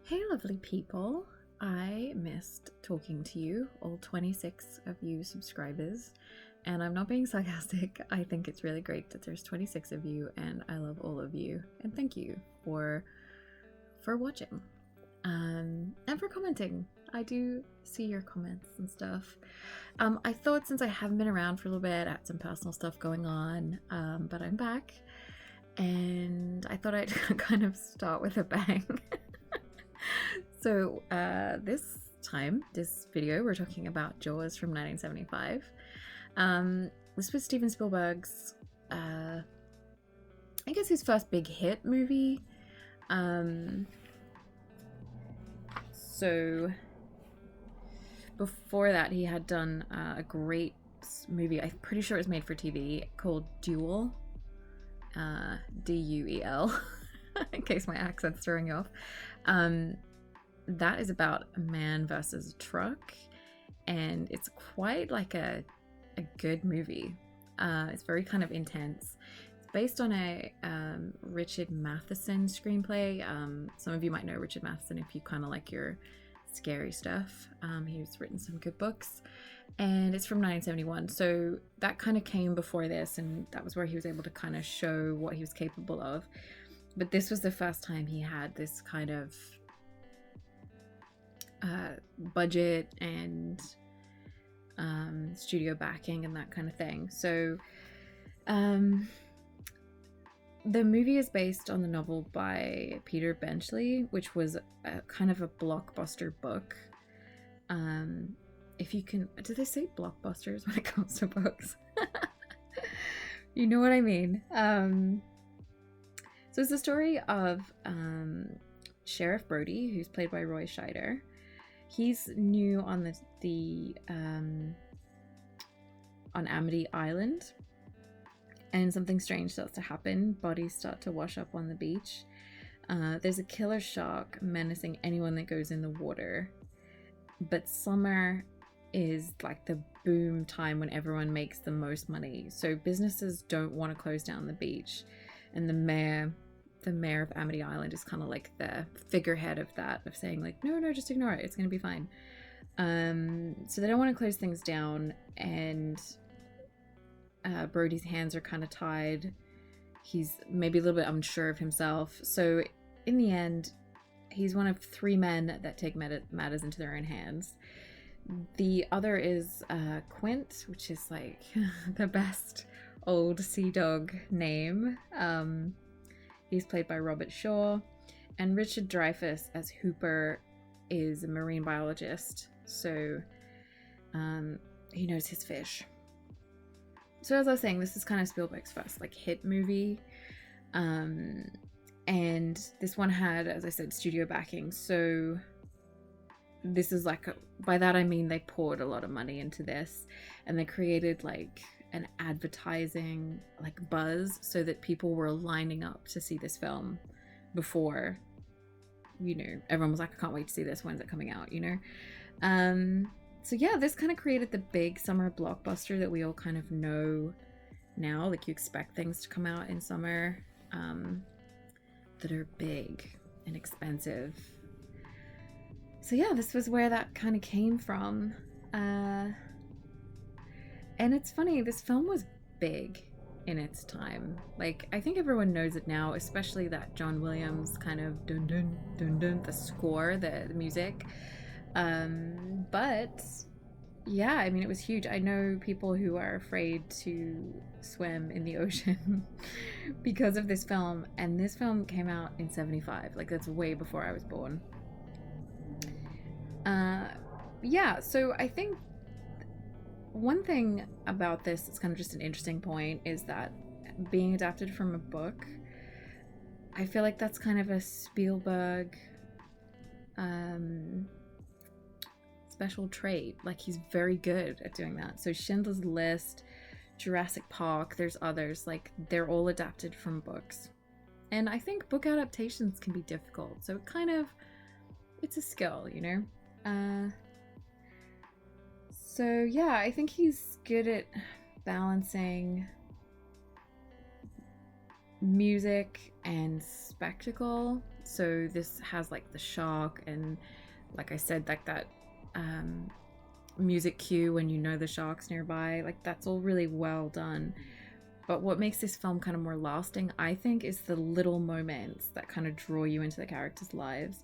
Hey lovely people, I missed talking to you, all 26 of you subscribers, and I'm not being sarcastic. I think it's really great that there's 26 of you, and I love all of you, and thank you for watching, and for commenting. I do see your comments and stuff. I thought since I haven't been around for a little bit, I had some personal stuff going on, but I'm back, and I thought I'd kind of start with a bang. So this video, we're talking about Jaws from 1975. This was Steven Spielberg's, I guess his first big hit movie. So before that, he had done a great movie, I'm pretty sure it was made for TV, called Duel, D-U-E-L, in case my accent's throwing you off. That is about a man versus a truck, and it's quite like a good movie. It's very kind of intense. It's based on a Richard Matheson screenplay. Some of you might know Richard Matheson if you kind of like your scary stuff. He's written some good books, and it's from 1971, so that kind of came before this, and that was where he was able to kind of show what he was capable of. But this was the first time he had this kind of budget and studio backing and that kind of thing. So the movie is based on the novel by Peter Benchley, which was a kind of a blockbuster book. If you can, do they say blockbusters when it comes to books? You know what I mean. So it's the story of Sheriff Brody, who's played by Roy Scheider. He's new on on Amity Island, and something strange starts to happen. Bodies start to wash up on the beach. There's a killer shark menacing anyone that goes in the water. But summer is like the boom time when everyone makes the most money. So businesses don't want to close down the beach, and the mayor of Amity Island is kind of like the figurehead of that, of saying like, no, just ignore it, it's gonna be fine. So they don't want to close things down, and Brody's hands are kind of tied. He's maybe a little bit unsure of himself, so in the end he's one of three men that take matters into their own hands. The other is Quint, which is like the best old sea dog name. He's played by Robert Shaw, and Richard Dreyfuss as Hooper is a marine biologist, so he knows his fish. So as I was saying, this is kind of Spielberg's first like hit movie, and this one had, as I said, studio backing. So this is like, by that I mean they poured a lot of money into this, and they created like an advertising like buzz so that people were lining up to see this film before, everyone was like, I can't wait to see this, when's it coming out, so yeah, this kind of created the big summer blockbuster that we all kind of know now. Like, you expect things to come out in summer that are big and expensive. So yeah, this was where that kind of came from. And it's funny, this film was big in its time. Like, I think everyone knows it now, especially that John Williams kind of dun dun dun dun, the score, the music. But yeah, I mean, it was huge. I know people who are afraid to swim in the ocean because of this film, and this film came out in 75. Like, that's way before I was born. Yeah, so I think one thing about this that's kind of just an interesting point is that being adapted from a book, I feel like that's kind of a Spielberg special trait. Like, he's very good at doing that. So Schindler's List, Jurassic Park, there's others, like, they're all adapted from books. And I think book adaptations can be difficult, so it's a skill, So yeah, I think he's good at balancing music and spectacle. So this has like the shark and, like I said, like that music cue when you know the shark's nearby. Like that's all really well done. But what makes this film kind of more lasting, I think, is the little moments that kind of draw you into the characters' lives.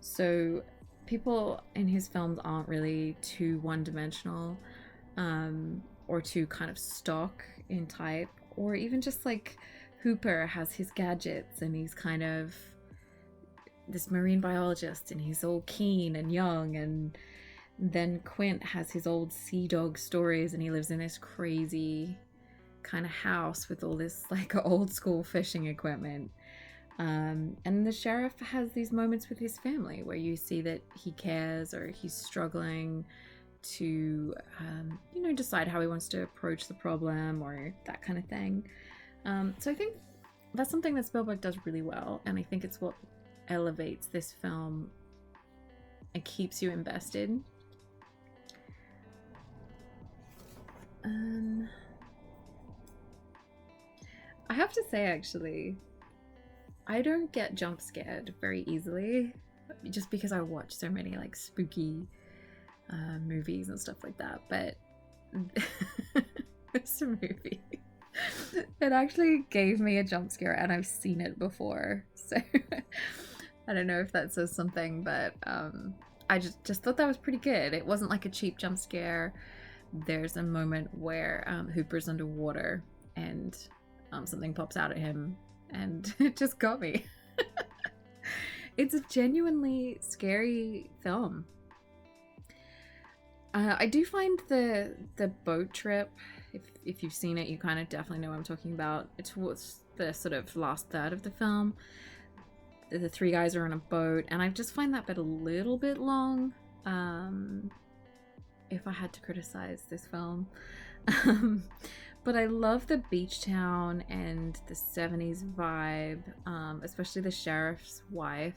So people in his films aren't really too one-dimensional, or too kind of stock in type, or even just like Hooper has his gadgets and he's kind of this marine biologist and he's all keen and young, and then Quint has his old sea dog stories and he lives in this crazy kind of house with all this like old school fishing equipment. And the sheriff has these moments with his family where you see that he cares, or he's struggling to decide how he wants to approach the problem, or that kind of thing. So I think that's something that Spielberg does really well, and I think it's what elevates this film and keeps you invested. I have to say, actually, I don't get jump scared very easily, just because I watch so many like spooky movies and stuff like that. But this movie, it actually gave me a jump scare, and I've seen it before, so I don't know if that says something, but I just thought that was pretty good. It wasn't like a cheap jump scare. There's a moment where Hooper's underwater and something pops out at him, and it just got me. It's a genuinely scary film. I do find the boat trip, if you've seen it, you kind of definitely know what I'm talking about. It's towards the sort of last third of the film. The three guys are on a boat, and I just find that bit a little bit long, if I had to criticize this film. But I love the beach town and the 70s vibe, especially the sheriff's wife.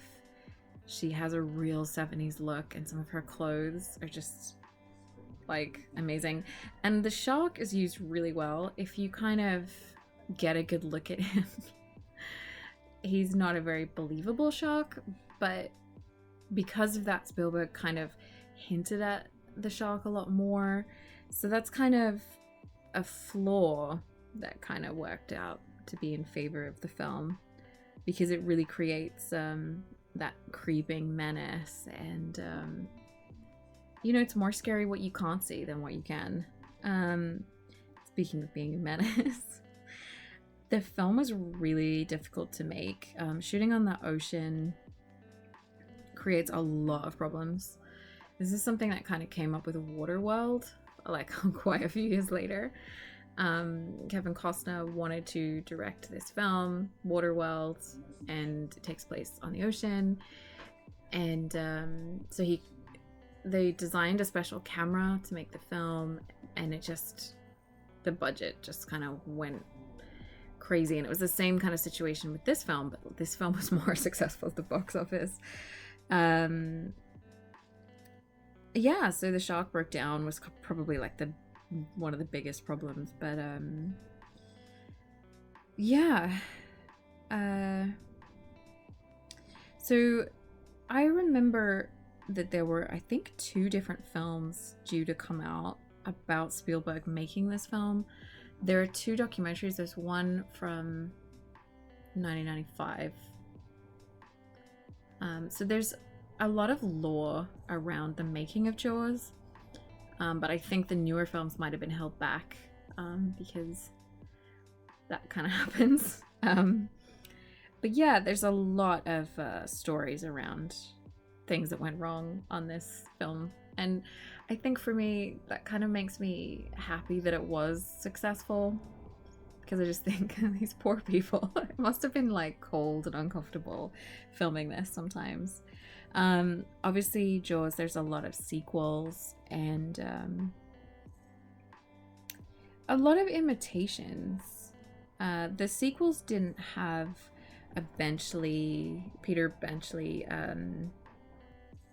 She has a real 70s look, and some of her clothes are just like amazing. And the shark is used really well. If you kind of get a good look at him, he's not a very believable shark, but because of that, Spielberg kind of hinted at the shark a lot more. So that's kind of a flaw that kind of worked out to be in favor of the film, because it really creates that creeping menace, and it's more scary what you can't see than what you can. Speaking of being a menace, the film was really difficult to make. Shooting on the ocean creates a lot of problems. This is something that kind of came up with Waterworld, like quite a few years later. Kevin Costner wanted to direct this film, Waterworld, and it takes place on the ocean. And so they designed a special camera to make the film, and the budget just kind of went crazy. And it was the same kind of situation with this film, but this film was more successful at the box office. Yeah, so the shark broke down was probably like one of the biggest problems, but yeah. So I remember that there were, I think, 2 different films due to come out about Spielberg making this film. There are 2 documentaries. There's one from 1995. So there's a lot of lore around the making of Jaws, but I think the newer films might have been held back because that kind of happens. But yeah, there's a lot of stories around things that went wrong on this film, and I think for me that kind of makes me happy that it was successful, because I just think these poor people, it must have been like cold and uncomfortable filming this sometimes. Obviously Jaws, there's a lot of sequels and a lot of imitations. The sequels didn't have Peter Benchley,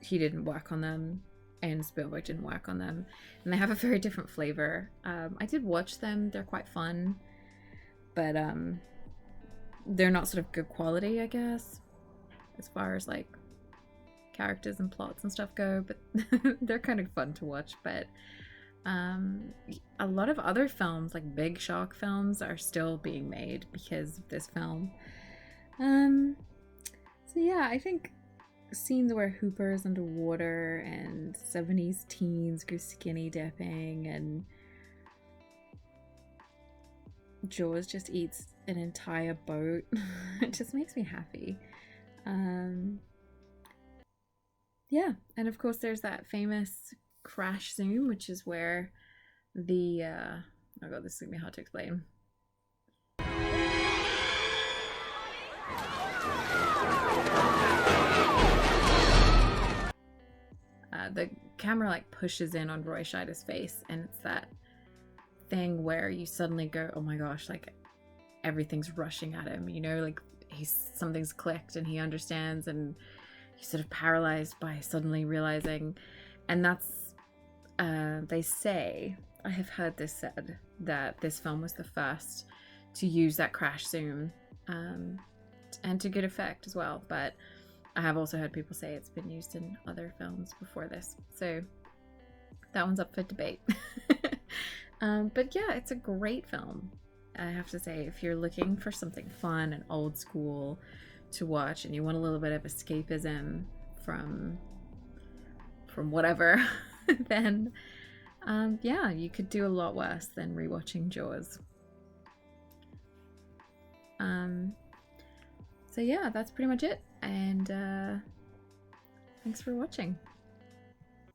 he didn't work on them, and Spielberg didn't work on them, and they have a very different flavor. I did watch them, they're quite fun, but they're not sort of good quality, I guess. as far as like characters and plots and stuff go, but they're kind of fun to watch. But a lot of other films, like big shark films, are still being made because of this film. So yeah, I think scenes where Hooper's underwater and 70s teens go skinny dipping and Jaws just eats an entire boat, it just makes me happy. Yeah, and of course there's that famous crash zoom, which is where the oh god, this is gonna be hard to explain. The camera like pushes in on Roy Scheider's face, and it's that thing where you suddenly go, oh my gosh, like everything's rushing at him, you know, like something's clicked and he understands, and he's sort of paralyzed by suddenly realizing. And that's they say, I have heard this said, that this film was the first to use that crash zoom, and to good effect as well. But I have also heard people say it's been used in other films before this, so that one's up for debate. But yeah, it's a great film, I have to say. If you're looking for something fun and old school to watch, and you want a little bit of escapism from whatever, then yeah, you could do a lot worse than rewatching Jaws. So yeah, that's pretty much it, and thanks for watching.